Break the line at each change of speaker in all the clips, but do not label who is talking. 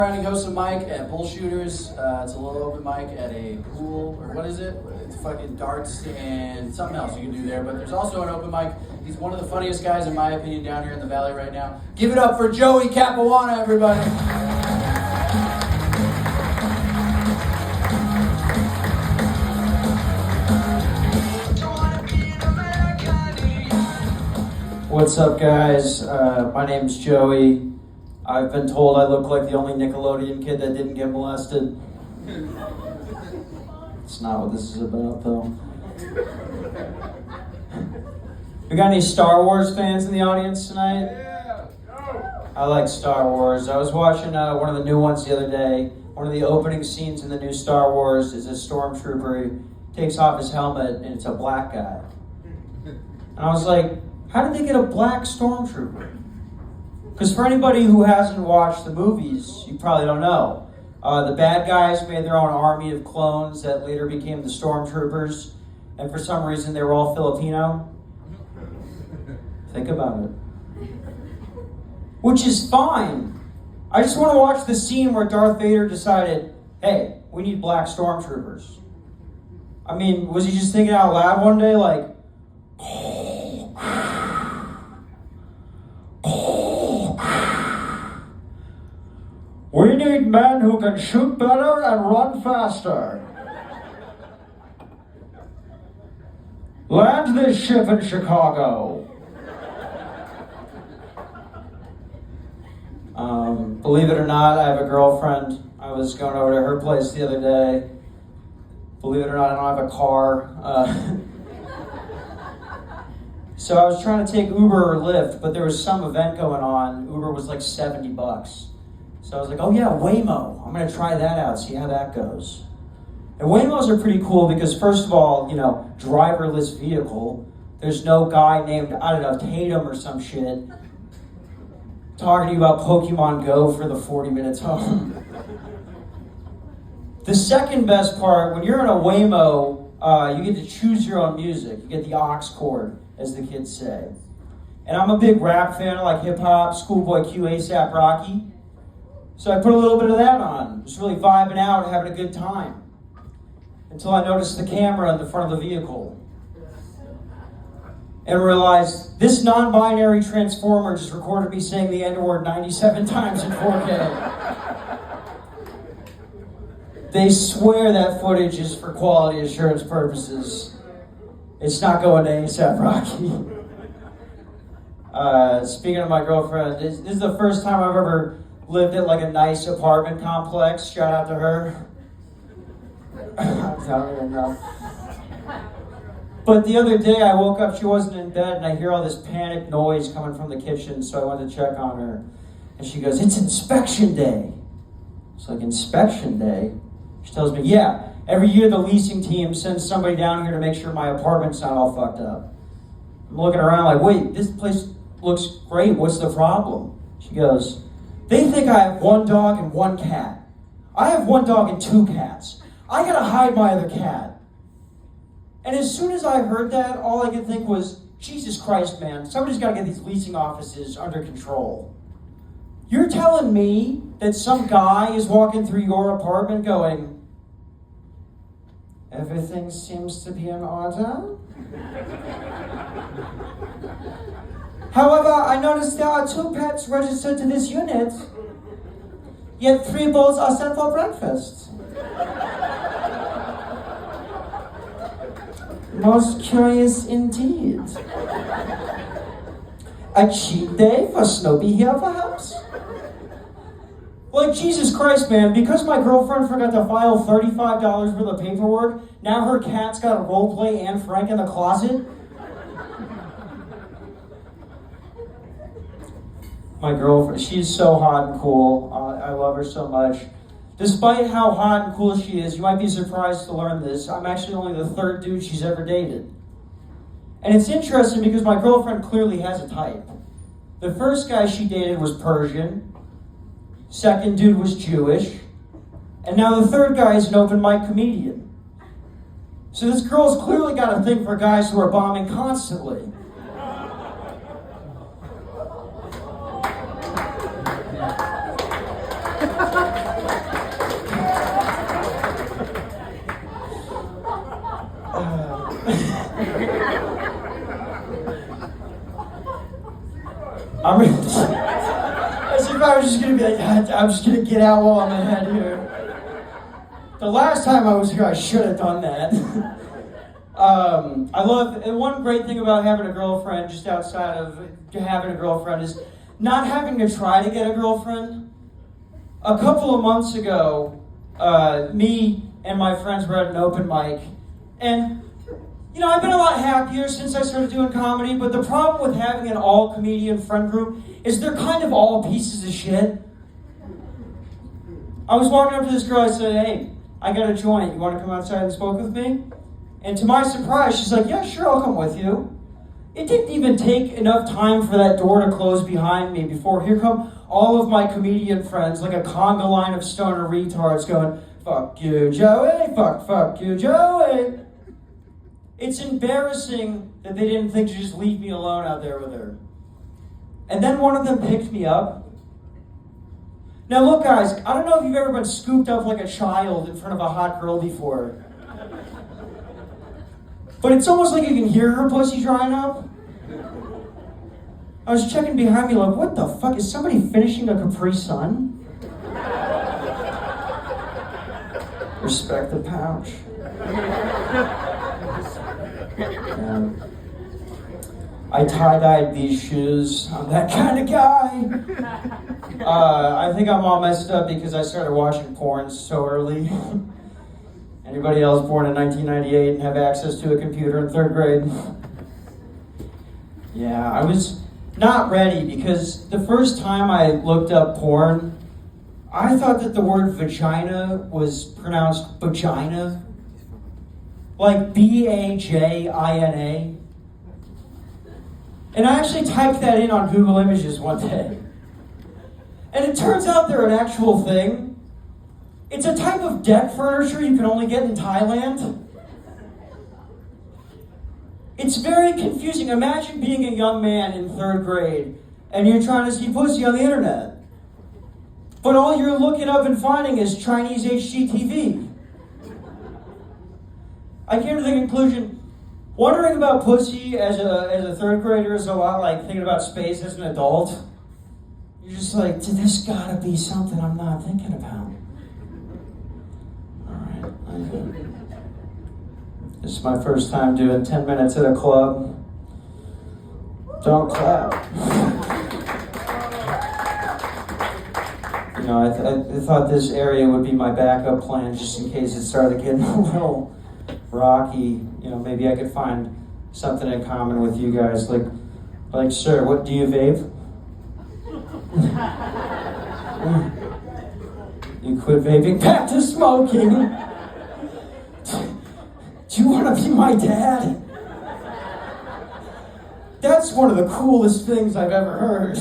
Trying to go some mic at Bull Shooters. It's a little open mic at a pool, or what is it? It's fucking darts and something else you can do there. But there's also an open mic. He's one of the funniest guys, in my opinion, down here in the valley right now. Give it up for Joey Capuana, everybody. What's up, guys? My name's Joey. I've been told I look like the only Nickelodeon kid that didn't get molested. It's not what this is about, though. We got any Star Wars fans in the audience tonight?
Yeah.
I like Star Wars. I was watching one of the new ones the other day. One of the opening scenes in the new Star Wars is a stormtrooper. He takes off his helmet, and it's a black guy. And I was like, how did they get a black stormtrooper? Because for anybody who hasn't watched the movies, you probably don't know. The bad guys made their own army of clones that later became the stormtroopers. And for some reason, they were all Filipino. Think about it. Which is fine. I just want to watch the scene where Darth Vader decided, hey, we need black stormtroopers. I mean, was he just thinking out loud one day like, we need men who can shoot better and run faster. Land this ship in Chicago. Believe it or not, I have a girlfriend. I was going over to her place the other day. Believe it or not, I don't have a car. So I was trying to take Uber or Lyft, but there was some event going on. Uber was like $70. So I was like, oh yeah, Waymo. I'm going to try that out, see how that goes. And Waymos are pretty cool because, first of all, you know, driverless vehicle. There's no guy named, I don't know, Tatum or some shit talking to you about Pokemon Go for the 40 minutes home. The second best part, when you're in a Waymo, you get to choose your own music. You get the aux cord, as the kids say. And I'm a big rap fan. I like hip-hop, Schoolboy Q, A$AP Rocky. So I put a little bit of that on. Just really vibing out, having a good time. Until I noticed the camera in the front of the vehicle. And realized this non-binary transformer just recorded me saying the N-word 97 times in 4K. They swear that footage is for quality assurance purposes. It's not going to A$AP Rocky. Speaking of my girlfriend, this is the first time I've ever lived at like a nice apartment complex. Shout out to her. I don't even know. But the other day I woke up, she wasn't in bed, and I hear all this panic noise coming from the kitchen, so I went to check on her. And she goes, it's inspection day. It's like, inspection day? She tells me, yeah, every year the leasing team sends somebody down here to make sure my apartment's not all fucked up. I'm looking around like, wait, this place looks great, what's the problem? She goes, they think I have one dog and one cat. I have one dog and two cats. I gotta hide my other cat. And as soon as I heard that, all I could think was, Jesus Christ, man, somebody's gotta get these leasing offices under control. You're telling me that some guy is walking through your apartment going, everything seems to be in order? However, I noticed there are 2 pets registered to this unit, yet 3 bowls are set for breakfast. Most curious indeed. A cheat day for Snoopy here, perhaps? Like, Jesus Christ, man, because my girlfriend forgot to file $35 worth of paperwork, now her cat's got to roleplay Anne Frank in the closet? My girlfriend, she's so hot and cool. I love her so much. Despite how hot and cool she is, you might be surprised to learn this, I'm actually only the 3rd dude she's ever dated. And it's interesting because my girlfriend clearly has a type. The first guy she dated was Persian. Second dude was Jewish. And now the 3rd guy is an open mic comedian. So this girl's clearly got a thing for guys who are bombing constantly. I'm as if I was just gonna be like, I'm just gonna get out while I'm ahead here. The last time I was here, I should have done that. I love, and one great thing about having a girlfriend, just outside of having a girlfriend, is not having to try to get a girlfriend. A couple of months ago, me and my friends were at an open mic, and I've been a lot happier since I started doing comedy, but the problem with having an all-comedian friend group is they're kind of all pieces of shit. I was walking up to this girl, I said, hey, I got a joint, you want to come outside and smoke with me? And to my surprise, she's like, yeah, sure, I'll come with you. It didn't even take enough time for that door to close behind me before here come all of my comedian friends, like a conga line of stoner retards going, fuck you, Joey, fuck you, Joey. It's embarrassing that they didn't think to just leave me alone out there with her. And then one of them picked me up. Now look, guys, I don't know if you've ever been scooped up like a child in front of a hot girl before. But it's almost like you can hear her pussy drying up. I was checking behind me like, what the fuck? Is somebody finishing a Capri Sun? Respect the pouch. I tie-dyed these shoes. I'm that kind of guy. I think I'm all messed up because I started watching porn so early. Anybody else born in 1998 and have access to a computer in 3rd grade? Yeah, I was not ready because the first time I looked up porn, I thought that the word vagina was pronounced vagina. Like B-A-J-I-N-A. And I actually typed that in on Google Images one day. And it turns out they're an actual thing. It's a type of deck furniture you can only get in Thailand. It's very confusing. Imagine being a young man in 3rd grade and you're trying to see pussy on the internet. But all you're looking up and finding is Chinese HGTV. I came to the conclusion, wondering about pussy as a 3rd grader is a lot like thinking about space as an adult. You're just like, there's gotta be something I'm not thinking about. This is my first time doing 10 minutes at a club. Don't clap. I thought this area would be my backup plan just in case it started getting a little rocky. Maybe I could find something in common with you guys. Like, sir, what do you vape? You quit vaping, back to smoking. Do you want to be my dad? That's one of the coolest things I've ever heard.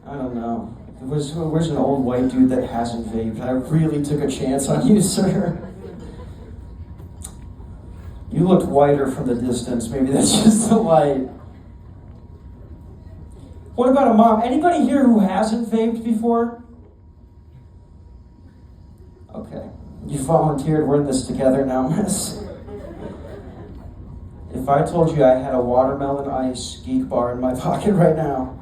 I don't know. Where's an old white dude that hasn't vaped? I really took a chance on you, sir. You looked whiter from the distance. Maybe that's just the light. What about a mom? Anybody here who hasn't vaped before? Okay. You volunteered. We're in this together now, miss. If I told you I had a watermelon ice geek bar in my pocket right now,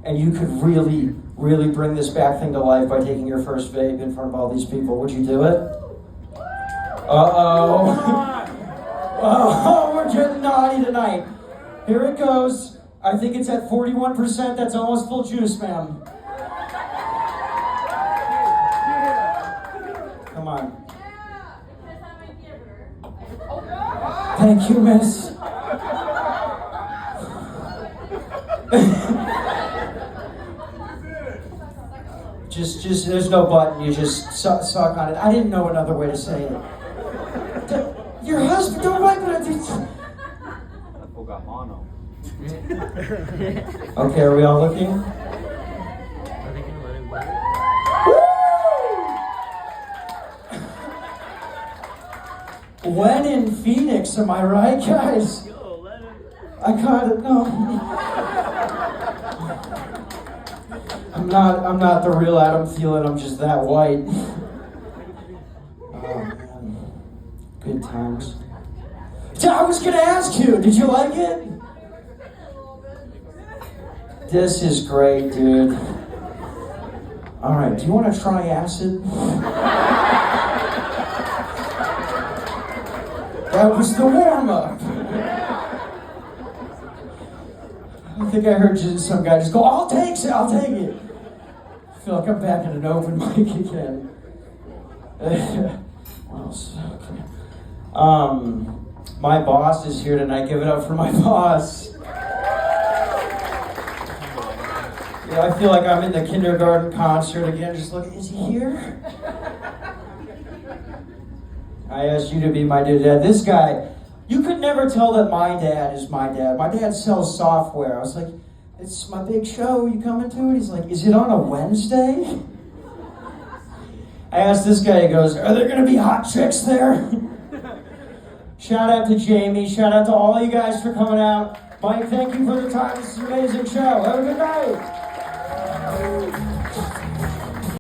and you could really, really bring this back thing to life by taking your first vape in front of all these people, would you do it? Uh-oh. Oh, we're getting naughty tonight. Here it goes. I think it's at 41%. That's almost full juice, ma'am. Come on. Thank you, miss. Just, there's no button. You just suck on it. I didn't know another way to say it. Your husband, don't like what I did.
Got mono.
Okay, are we all looking? When in Phoenix, am I right, guys? I got it. No. I'm not the real Adam Thielen. I'm just that white. Oh man, good times. I was gonna ask you, did you like it? This is great, dude. All right, do you want to try acid? That was the warm-up. I think I heard some guy just go, I'll take it. I feel like I'm back at an open mic again. What else? Okay. My boss is here tonight. Give it up for my boss. Yeah, I feel like I'm in the kindergarten concert again. Just look, is he here? I asked you to be my dad. This guy, you could never tell that my dad is my dad. My dad sells software. I was like, it's my big show. You coming to it? He's like, is it on a Wednesday? I asked this guy, he goes, are there going to be hot chicks there? Shout out to Jamie. Shout out to all you guys for coming out. Mike, thank you for the time. This is an amazing show. Have a good night.